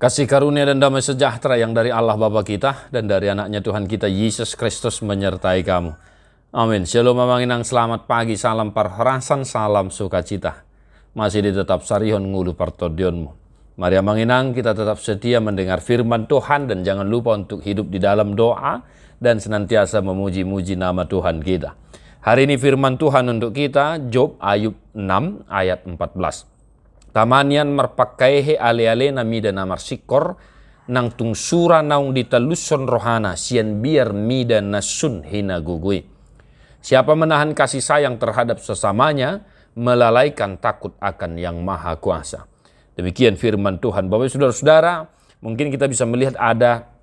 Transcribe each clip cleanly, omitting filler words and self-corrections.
Kasih karunia dan damai sejahtera yang dari Allah Bapa kita dan dari anaknya Tuhan kita Yesus Kristus menyertai kamu. Amin. Shalom Mamanginang, selamat pagi, salam parharasan, salam sukacita. Masih di tetap Sarihon ngulu partodionmu. Mari Mamanginang, kita tetap setia mendengar firman Tuhan dan jangan lupa untuk hidup di dalam doa dan senantiasa memuji-muji nama Tuhan kita. Hari ini firman Tuhan untuk kita, Job Ayub 6 ayat 14. Tamanian marpakaihe ale-ale namida namar sikor nang tungsura naung ditaluson rohana sian biar mida nasun hina gugui. Siapa menahan kasih sayang terhadap sesamanya melalaikan takut akan yang maha kuasa. Demikian firman Tuhan. Bapak saudara-saudara, mungkin kita bisa melihat ada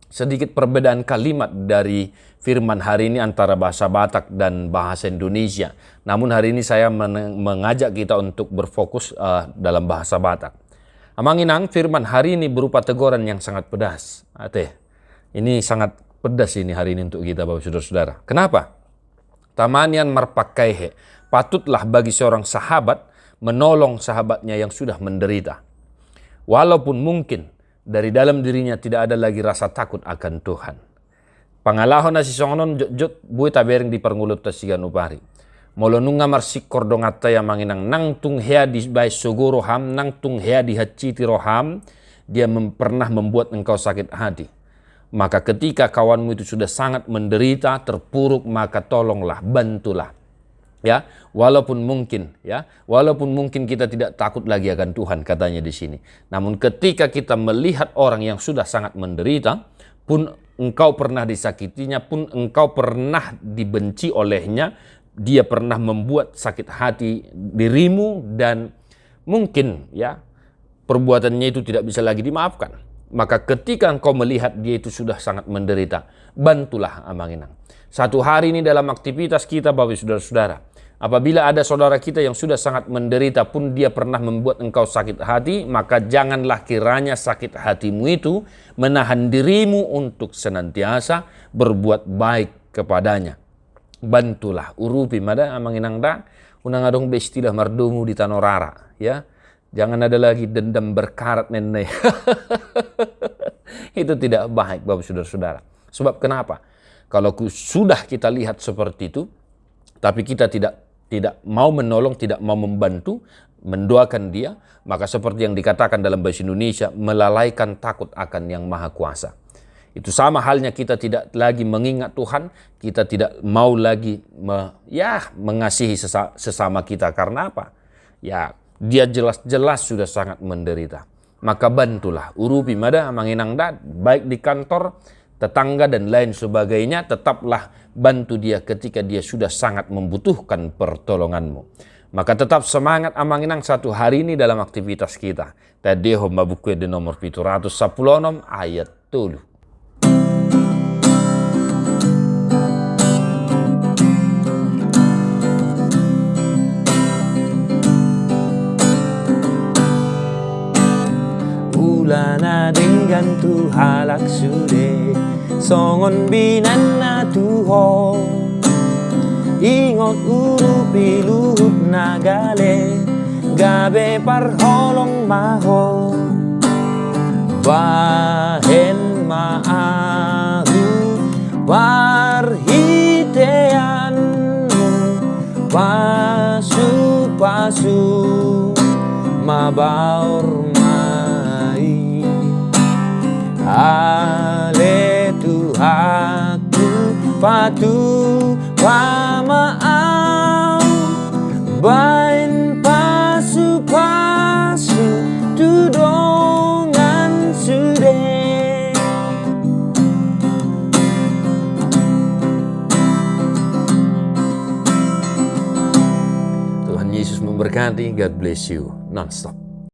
sedikit perbedaan kalimat dari firman hari ini antara bahasa Batak dan bahasa Indonesia. Namun hari ini saya mengajak kita untuk berfokus dalam bahasa Batak. Amanginang, firman hari ini berupa teguran yang sangat pedas. Ini sangat pedas ini hari ini untuk kita Bapak saudara-saudara. Kenapa? Tamanian marpakaihe. Patutlah bagi seorang sahabat menolong sahabatnya yang sudah menderita. Walaupun mungkin dari dalam dirinya tidak ada lagi rasa takut akan Tuhan. Pangalahon na si songonon jot buhay tabering di perngulot ta sigan upari. Molonunga marsikor dongata yang manginang nang tung hea di bay sogoro ham, nang tung hea di haciti roham, dia pernah membuat engkau sakit hati. Maka ketika kawanmu itu sudah sangat menderita, terpuruk, maka tolonglah, bantulah. Ya, walaupun mungkin kita tidak takut lagi akan Tuhan katanya di sini. Namun ketika kita melihat orang yang sudah sangat menderita, pun engkau pernah disakitinya, pun engkau pernah dibenci olehnya, dia pernah membuat sakit hati dirimu dan mungkin ya perbuatannya itu tidak bisa lagi dimaafkan. Maka ketika engkau melihat dia itu sudah sangat menderita, bantulah Amanginang. Satu hari ini dalam aktivitas kita Bapak saudara-saudara, apabila ada saudara kita yang sudah sangat menderita pun dia pernah membuat engkau sakit hati, maka janganlah kiranya sakit hatimu itu menahan dirimu untuk senantiasa berbuat baik kepadanya. Bantulah, urupi mada Amanginang da, unang adong bestilah mardumu di tanorara, ya. Jangan ada lagi dendam berkarat nenek. Itu tidak baik Bapak saudara-saudara. Sebab kenapa? Kalau sudah kita lihat seperti itu, tapi kita tidak mau menolong, tidak mau membantu, mendoakan dia, maka seperti yang dikatakan dalam bahasa Indonesia, melalaikan takut akan yang maha kuasa. Itu sama halnya kita tidak lagi mengingat Tuhan, kita tidak mau lagi mengasihi sesama kita. Karena apa? Ya, dia jelas-jelas sudah sangat menderita. Maka bantulah, urupi mada manginang dat, baik di kantor, tetangga dan lain sebagainya, tetaplah bantu dia ketika dia sudah sangat membutuhkan pertolonganmu. Maka tetap semangat Amanginang satu hari ini dalam aktivitas kita. Tadeho mabukwe di nomor 716 ayat 7. Ulana dengan tuhalak sude songon binan na tuho ingot urupi luhut nagale gabe parholong maho bahen maahu parhitean pasu-pasu mabaur ale Tuhaku patu pamaau bain pasu-pasu tudongan sude. Tuhan Yesus memberkati. God bless you non-stop.